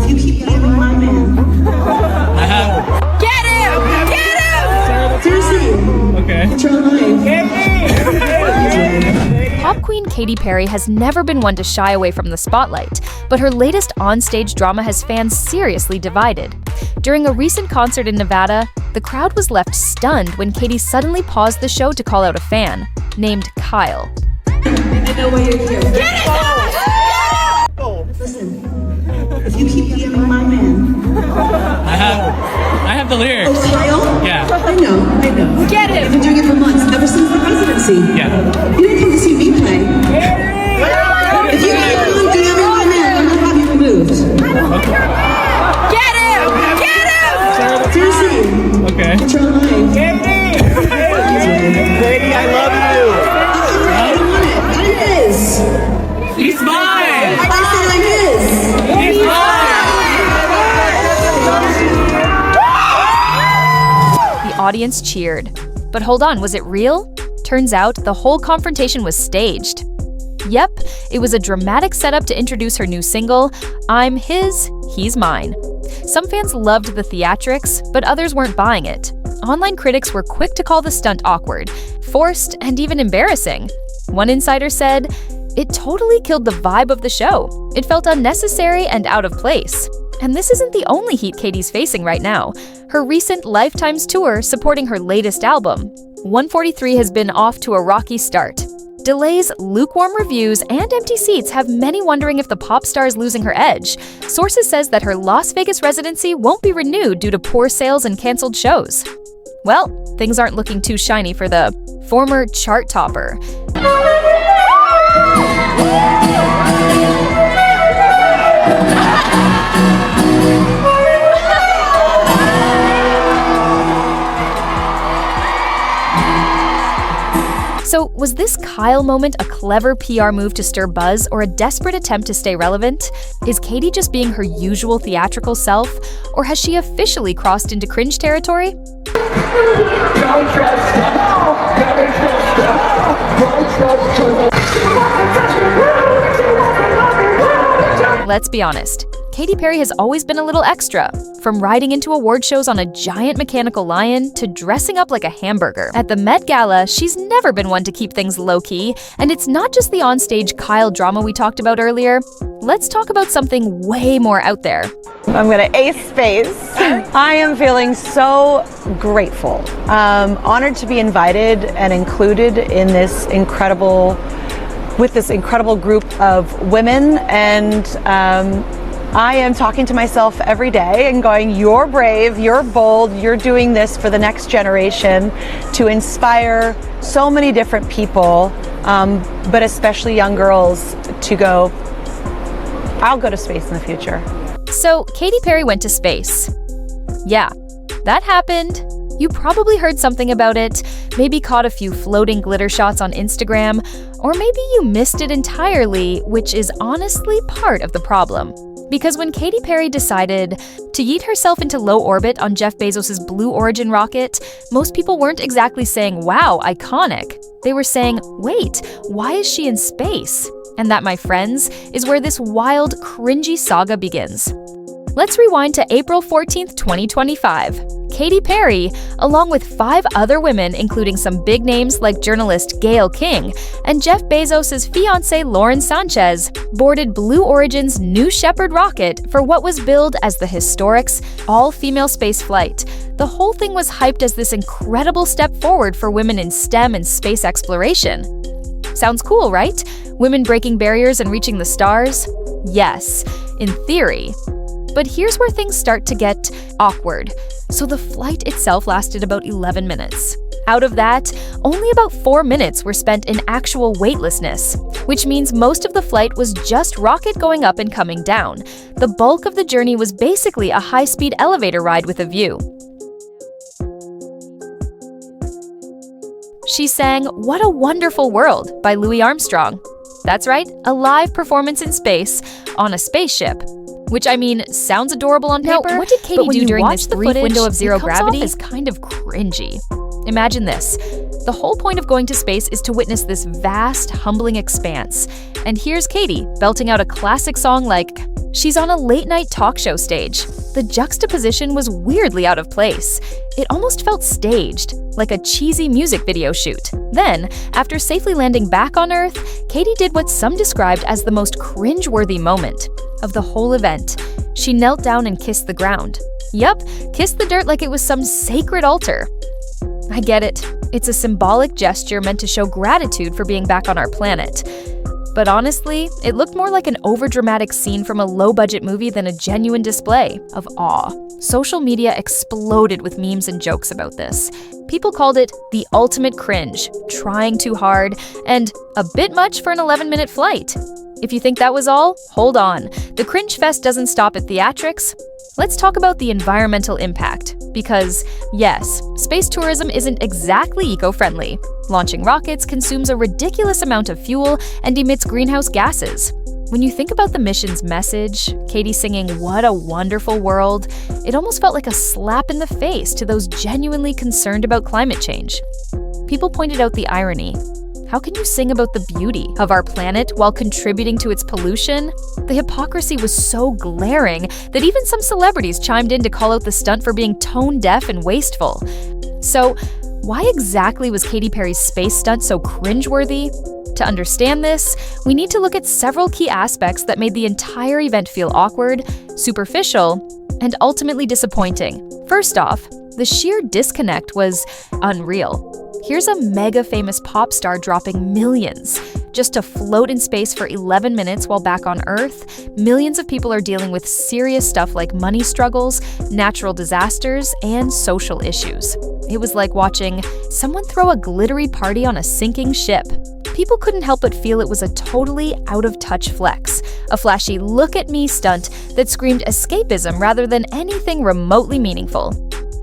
If you keep being my man. I have. Get him! Get him! Seriously. Okay. It's your life. Pop queen Katy Perry has never been one to shy away from the spotlight, but her latest onstage drama has fans seriously divided. During a recent concert in Nevada, the crowd was left stunned when Katy suddenly paused the show to call out a fan, named Kyle. I know why you're here. Listen, if you keep being my man. I have the lyrics. Oh, Kyle? Yeah. I know. Get him! I've been doing it for months, ever since the presidency. Yeah. You didn't come to see me play. If you keep on being my man, I'm gonna have you removed. Get him! Get him! Seriously. Okay. It's your life. Katy, I love you. I don't want it. Not his. He's mine. I said like his. He's mine. The audience cheered. But hold on, was it real? Turns out the whole confrontation was staged. Yep, it was a dramatic setup to introduce her new single, I'm His, He's Mine. Some fans loved the theatrics, but others weren't buying it. Online critics were quick to call the stunt awkward, forced, and even embarrassing. One insider said, "It totally killed the vibe of the show. It felt unnecessary and out of place." And this isn't the only heat Katy's facing right now. Her recent Lifetimes tour supporting her latest album, 143, has been off to a rocky start. Delays, lukewarm reviews, and empty seats have many wondering if the pop star is losing her edge. Sources says that her Las Vegas residency won't be renewed due to poor sales and canceled shows. Well, things aren't looking too shiny for the former chart topper. So, was this Kyle moment a clever PR move to stir buzz or a desperate attempt to stay relevant? Is Katy just being her usual theatrical self, or has she officially crossed into cringe territory? Let's be honest. Katy Perry has always been a little extra, from riding into award shows on a giant mechanical lion to dressing up like a hamburger. At the Met Gala, she's never been one to keep things low-key, and it's not just the onstage Kyle drama we talked about earlier. Let's talk about something way more out there. I'm gonna ace space. I am feeling so grateful, honored to be invited and included in this incredible group of women, and I am talking to myself every day and going, you're brave, you're bold, you're doing this for the next generation to inspire so many different people, but especially young girls to go, I'll go to space in the future. So, Katy Perry went to space. Yeah, that happened. You probably heard something about it, maybe caught a few floating glitter shots on Instagram, or maybe you missed it entirely, which is honestly part of the problem. Because when Katy Perry decided to yeet herself into low orbit on Jeff Bezos' Blue Origin rocket, most people weren't exactly saying, wow, iconic. They were saying, wait, why is she in space? And that, my friends, is where this wild, cringy saga begins. Let's rewind to April 14th, 2025. Katy Perry, along with 5 other women, including some big names like journalist Gayle King and Jeff Bezos' fiancée Lauren Sanchez, boarded Blue Origin's New Shepard rocket for what was billed as the historic's all-female space flight. The whole thing was hyped as this incredible step forward for women in STEM and space exploration. Sounds cool, right? Women breaking barriers and reaching the stars? Yes, in theory. But here's where things start to get awkward. So the flight itself lasted about 11 minutes. Out of that, only about 4 minutes were spent in actual weightlessness, which means most of the flight was just rocket going up and coming down. The bulk of the journey was basically a high-speed elevator ride with a view. She sang "What a Wonderful World" by Louis Armstrong. That's right, a live performance in space on a spaceship. Which, I mean, sounds adorable on paper. Now, what did Katy do during this brief window of zero gravity? Is kind of cringy. Imagine this. The whole point of going to space is to witness this vast, humbling expanse. And here's Katy belting out a classic song like, She's on a late-night talk show stage. The juxtaposition was weirdly out of place. It almost felt staged, like a cheesy music video shoot. Then, after safely landing back on Earth, Katy did what some described as the most cringe-worthy moment of the whole event. She knelt down and kissed the ground. Yup, kissed the dirt like it was some sacred altar. I get it. It's a symbolic gesture meant to show gratitude for being back on our planet. But honestly, it looked more like an overdramatic scene from a low-budget movie than a genuine display of awe. Social media exploded with memes and jokes about this. People called it the ultimate cringe, trying too hard, and a bit much for an 11-minute flight. If you think that was all, hold on. The Cringe Fest doesn't stop at theatrics. Let's talk about the environmental impact. Because, yes, space tourism isn't exactly eco-friendly. Launching rockets consumes a ridiculous amount of fuel and emits greenhouse gases. When you think about the mission's message, Katy singing "What a Wonderful World," it almost felt like a slap in the face to those genuinely concerned about climate change. People pointed out the irony. How can you sing about the beauty of our planet while contributing to its pollution? The hypocrisy was so glaring that even some celebrities chimed in to call out the stunt for being tone-deaf and wasteful. So, why exactly was Katy Perry's space stunt so cringeworthy? To understand this, we need to look at several key aspects that made the entire event feel awkward, superficial, and ultimately disappointing. First off, the sheer disconnect was unreal. Here's a mega famous pop star dropping millions just to float in space for 11 minutes while back on Earth. Millions of people are dealing with serious stuff like money struggles, natural disasters, and social issues. It was like watching someone throw a glittery party on a sinking ship. People couldn't help but feel it was a totally out-of-touch flex, a flashy look-at-me stunt that screamed escapism rather than anything remotely meaningful.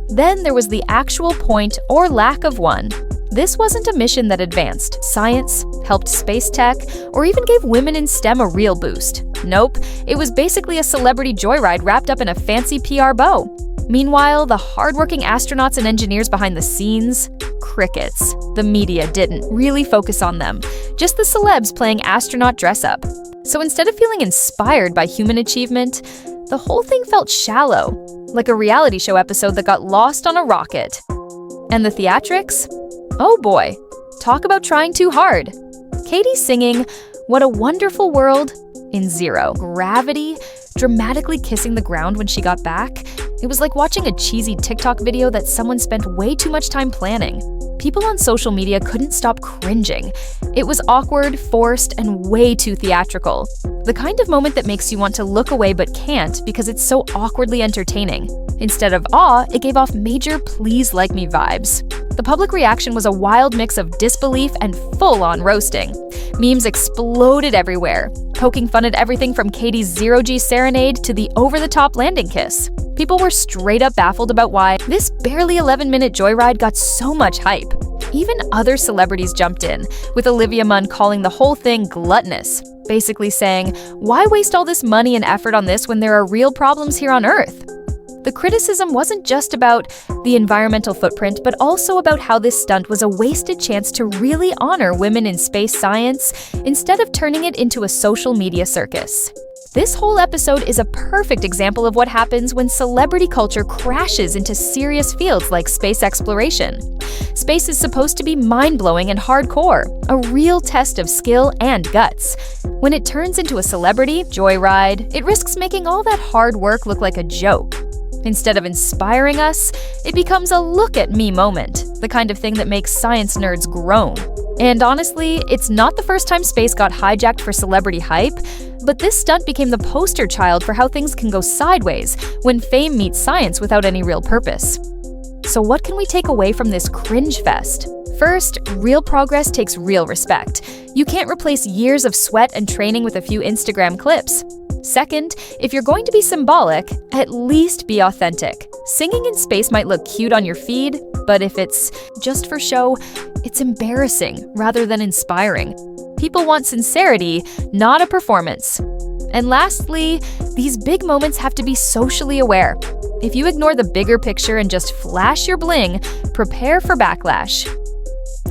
Then there was the actual point or lack of one. This wasn't a mission that advanced science, helped space tech, or even gave women in STEM a real boost. Nope, it was basically a celebrity joyride wrapped up in a fancy PR bow. Meanwhile, the hardworking astronauts and engineers behind the scenes? Crickets. The media didn't really focus on them, just the celebs playing astronaut dress-up. So instead of feeling inspired by human achievement, the whole thing felt shallow, like a reality show episode that got lost on a rocket. And the theatrics? Oh boy, talk about trying too hard. Katy singing "What a Wonderful World" in zero gravity, dramatically kissing the ground when she got back. It was like watching a cheesy TikTok video that someone spent way too much time planning. People on social media couldn't stop cringing. It was awkward, forced, and way too theatrical. The kind of moment that makes you want to look away but can't because it's so awkwardly entertaining. Instead of awe, it gave off major "please like me" vibes. The public reaction was a wild mix of disbelief and full-on roasting. Memes exploded everywhere, poking fun at everything from Katy's zero-G serenade to the over-the-top landing kiss. People were straight up baffled about why this barely 11-minute joyride got so much hype. Even other celebrities jumped in, with Olivia Munn calling the whole thing gluttonous, basically saying, "Why waste all this money and effort on this when there are real problems here on Earth?" The criticism wasn't just about the environmental footprint, but also about how this stunt was a wasted chance to really honor women in space science instead of turning it into a social media circus. This whole episode is a perfect example of what happens when celebrity culture crashes into serious fields like space exploration. Space is supposed to be mind-blowing and hardcore, a real test of skill and guts. When it turns into a celebrity joyride, it risks making all that hard work look like a joke. Instead of inspiring us, it becomes a look-at-me moment, the kind of thing that makes science nerds groan. And honestly, it's not the first time space got hijacked for celebrity hype, but this stunt became the poster child for how things can go sideways when fame meets science without any real purpose. So what can we take away from this cringe fest? First, real progress takes real respect. You can't replace years of sweat and training with a few Instagram clips. Second, if you're going to be symbolic, at least be authentic. Singing in space might look cute on your feed, but if it's just for show, it's embarrassing rather than inspiring. People want sincerity, not a performance. And lastly, these big moments have to be socially aware. If you ignore the bigger picture and just flash your bling, prepare for backlash.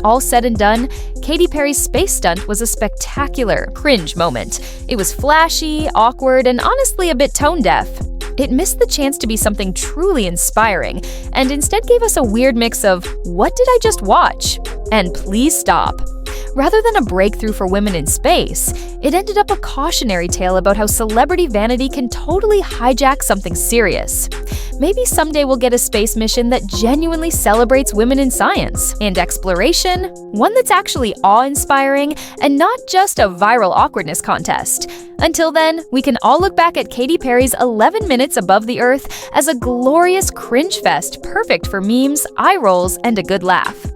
All said and done, Katy Perry's space stunt was a spectacular cringe moment. It was flashy, awkward, and honestly a bit tone-deaf. It missed the chance to be something truly inspiring, and instead gave us a weird mix of, "What did I just watch?" and "Please stop." Rather than a breakthrough for women in space, it ended up a cautionary tale about how celebrity vanity can totally hijack something serious. Maybe someday we'll get a space mission that genuinely celebrates women in science and exploration, one that's actually awe-inspiring and not just a viral awkwardness contest. Until then, we can all look back at Katy Perry's 11 minutes above the Earth as a glorious cringe fest perfect for memes, eye rolls, and a good laugh.